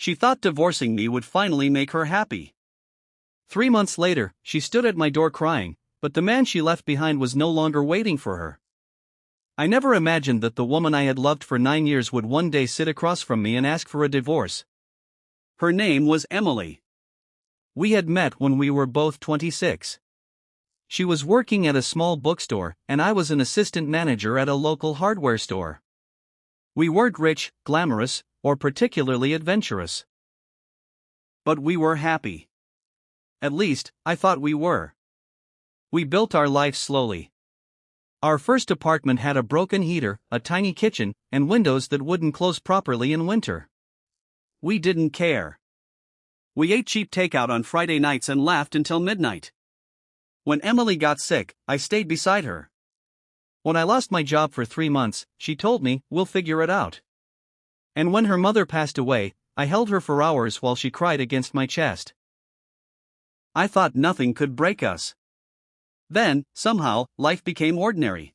She thought divorcing me would finally make her happy. 3 months later, she stood at my door crying, but the man she left behind was no longer waiting for her. I never imagined that the woman I had loved for 9 years would one day sit across from me and ask for a divorce. Her name was Emily. We had met when we were both 26. She was working at a small bookstore, and I was an assistant manager at a local hardware store. We weren't rich, glamorous, or particularly adventurous. But we were happy. At least, I thought we were. We built our life slowly. Our first apartment had a broken heater, a tiny kitchen, and windows that wouldn't close properly in winter. We didn't care. We ate cheap takeout on Friday nights and laughed until midnight. When Emily got sick, I stayed beside her. When I lost my job for 3 months, she told me, "We'll figure it out." And when her mother passed away, I held her for hours while she cried against my chest. I thought nothing could break us. Then, somehow, life became ordinary.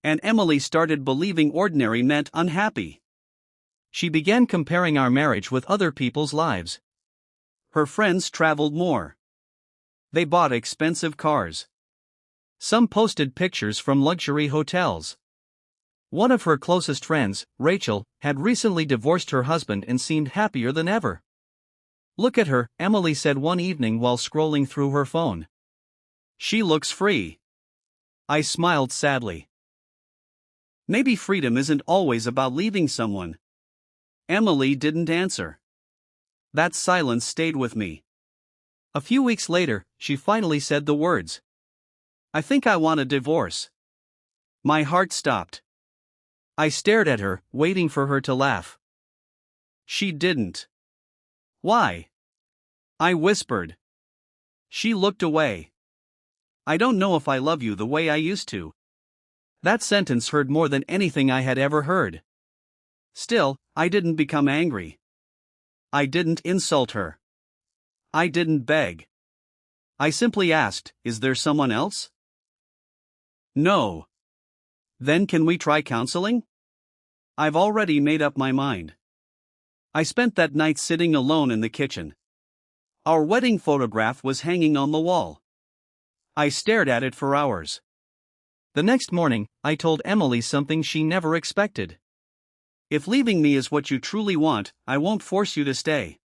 And Emily started believing ordinary meant unhappy. She began comparing our marriage with other people's lives. Her friends traveled more. They bought expensive cars. Some posted pictures from luxury hotels. One of her closest friends, Rachel, had recently divorced her husband and seemed happier than ever. "Look at her," Emily said one evening while scrolling through her phone. "She looks free." I smiled sadly. Maybe freedom isn't always about leaving someone. Emily didn't answer. That silence stayed with me. A few weeks later, she finally said the words, "I think I want a divorce." My heart stopped. I stared at her, waiting for her to laugh. She didn't. "Why?" I whispered. She looked away. "I don't know if I love you the way I used to." That sentence hurt more than anything I had ever heard. Still, I didn't become angry. I didn't insult her. I didn't beg. I simply asked, "Is there someone else?" "No." "Then can we try counseling?" "I've already made up my mind." I spent that night sitting alone in the kitchen. Our wedding photograph was hanging on the wall. I stared at it for hours. The next morning, I told Emily something she never expected. "If leaving me is what you truly want, I won't force you to stay."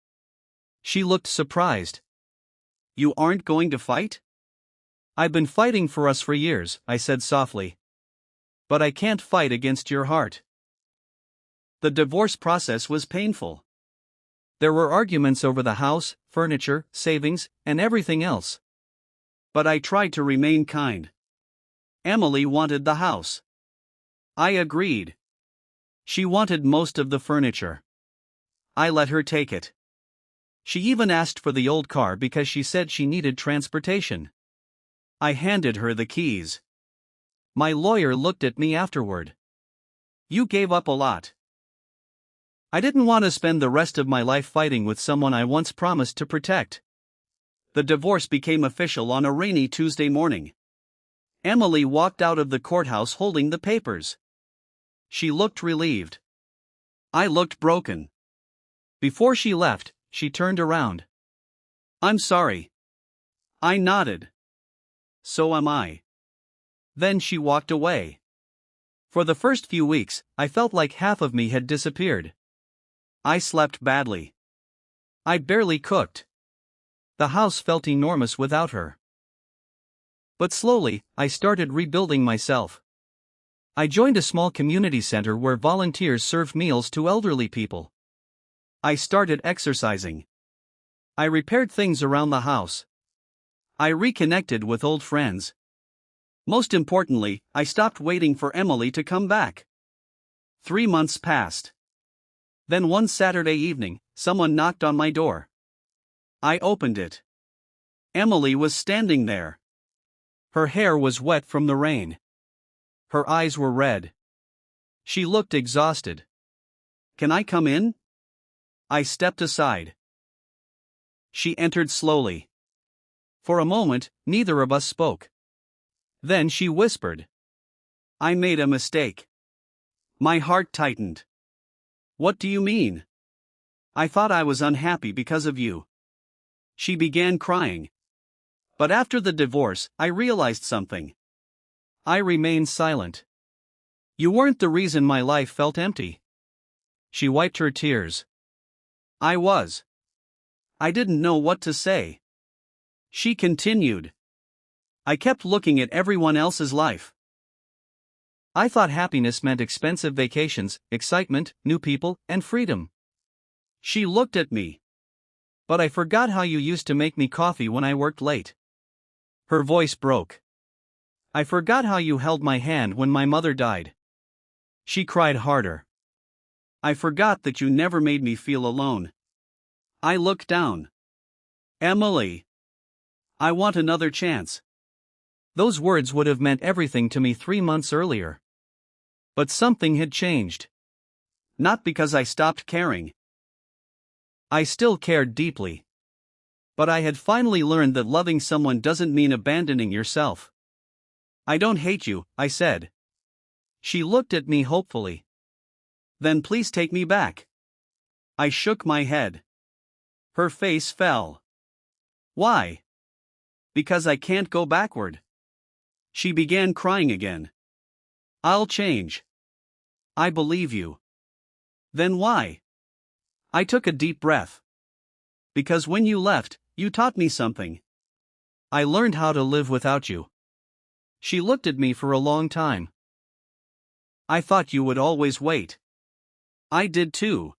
She looked surprised. "You aren't going to fight?" "I've been fighting for us for years," I said softly. "But I can't fight against your heart." The divorce process was painful. There were arguments over the house, furniture, savings, and everything else. But I tried to remain kind. Emily wanted the house. I agreed. She wanted most of the furniture. I let her take it. She even asked for the old car because she said she needed transportation. I handed her the keys. My lawyer looked at me afterward. "You gave up a lot." I didn't want to spend the rest of my life fighting with someone I once promised to protect. The divorce became official on a rainy Tuesday morning. Emily walked out of the courthouse holding the papers. She looked relieved. I looked broken. Before she left, she turned around. "I'm sorry." I nodded. "So am I." Then she walked away. For the first few weeks, I felt like half of me had disappeared. I slept badly. I barely cooked. The house felt enormous without her. But slowly, I started rebuilding myself. I joined a small community center where volunteers served meals to elderly people. I started exercising. I repaired things around the house. I reconnected with old friends. Most importantly, I stopped waiting for Emily to come back. 3 months passed. Then one Saturday evening, someone knocked on my door. I opened it. Emily was standing there. Her hair was wet from the rain. Her eyes were red. She looked exhausted. "Can I come in?" I stepped aside. She entered slowly. For a moment, neither of us spoke. Then she whispered, "I made a mistake." My heart tightened. "What do you mean?" I thought I was unhappy because of you. She began crying. But after the divorce, I realized something. I remained silent. You weren't the reason my life felt empty. She wiped her tears. I was. I didn't know what to say. She continued. I kept looking at everyone else's life. I thought happiness meant expensive vacations, excitement, new people, and freedom. She looked at me. But I forgot how you used to make me coffee when I worked late. Her voice broke. I forgot how you held my hand when my mother died. She cried harder. I forgot that you never made me feel alone. I looked down. Emily. I want another chance. Those words would have meant everything to me 3 months earlier. But something had changed. Not because I stopped caring. I still cared deeply. But I had finally learned that loving someone doesn't mean abandoning yourself. I don't hate you, I said. She looked at me hopefully. Then please take me back. I shook my head. Her face fell. Why? Because I can't go backward. She began crying again. I'll change. I believe you. Then why? I took a deep breath. Because when you left, you taught me something. I learned how to live without you. She looked at me for a long time. I thought you would always wait. I did too.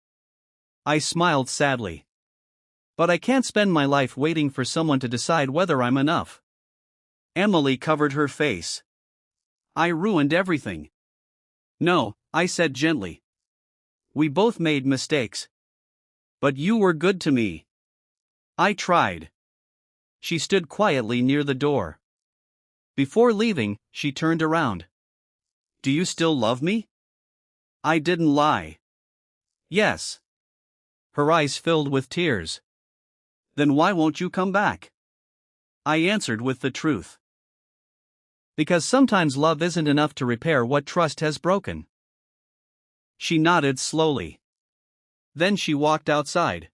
I smiled sadly. But I can't spend my life waiting for someone to decide whether I'm enough. Emily covered her face. I ruined everything. No, I said gently. We both made mistakes. But you were good to me. I tried. She stood quietly near the door. Before leaving, she turned around. Do you still love me? I didn't lie. Yes. Her eyes filled with tears. Then why won't you come back? I answered with the truth. Because sometimes love isn't enough to repair what trust has broken. She nodded slowly. Then she walked outside.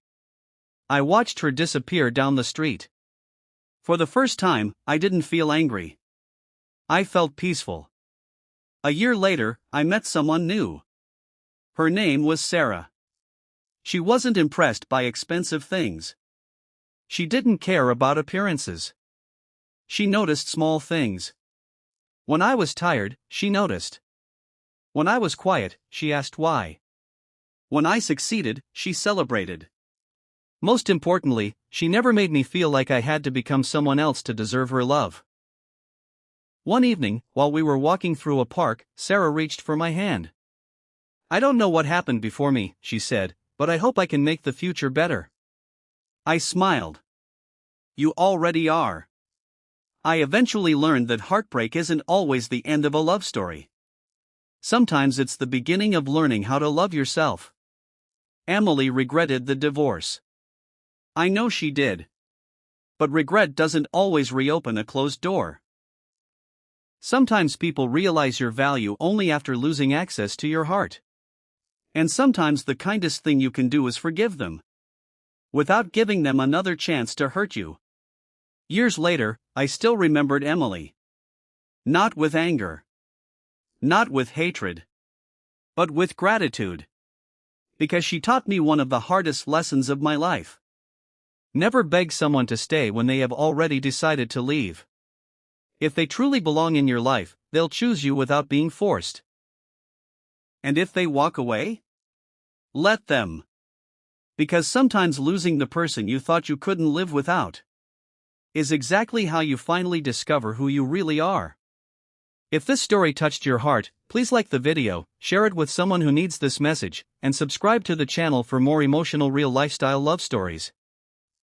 I watched her disappear down the street. For the first time, I didn't feel angry. I felt peaceful. A year later, I met someone new. Her name was Sarah. She wasn't impressed by expensive things. She didn't care about appearances. She noticed small things. When I was tired, she noticed. When I was quiet, she asked why. When I succeeded, she celebrated. Most importantly, she never made me feel like I had to become someone else to deserve her love. One evening, while we were walking through a park, Sarah reached for my hand. I don't know what happened before me, she said, but I hope I can make the future better. I smiled. You already are. I eventually learned that heartbreak isn't always the end of a love story. Sometimes it's the beginning of learning how to love yourself. Emily regretted the divorce. I know she did. But regret doesn't always reopen a closed door. Sometimes people realize your value only after losing access to your heart. And sometimes the kindest thing you can do is forgive them. Without giving them another chance to hurt you. Years later, I still remembered Emily. Not with anger. Not with hatred. But with gratitude. Because she taught me one of the hardest lessons of my life. Never beg someone to stay when they have already decided to leave. If they truly belong in your life, they'll choose you without being forced. And if they walk away? Let them. Because sometimes losing the person you thought you couldn't live without is exactly how you finally discover who you really are. If this story touched your heart, please like the video, share it with someone who needs this message, and subscribe to the channel for more emotional real lifestyle love stories.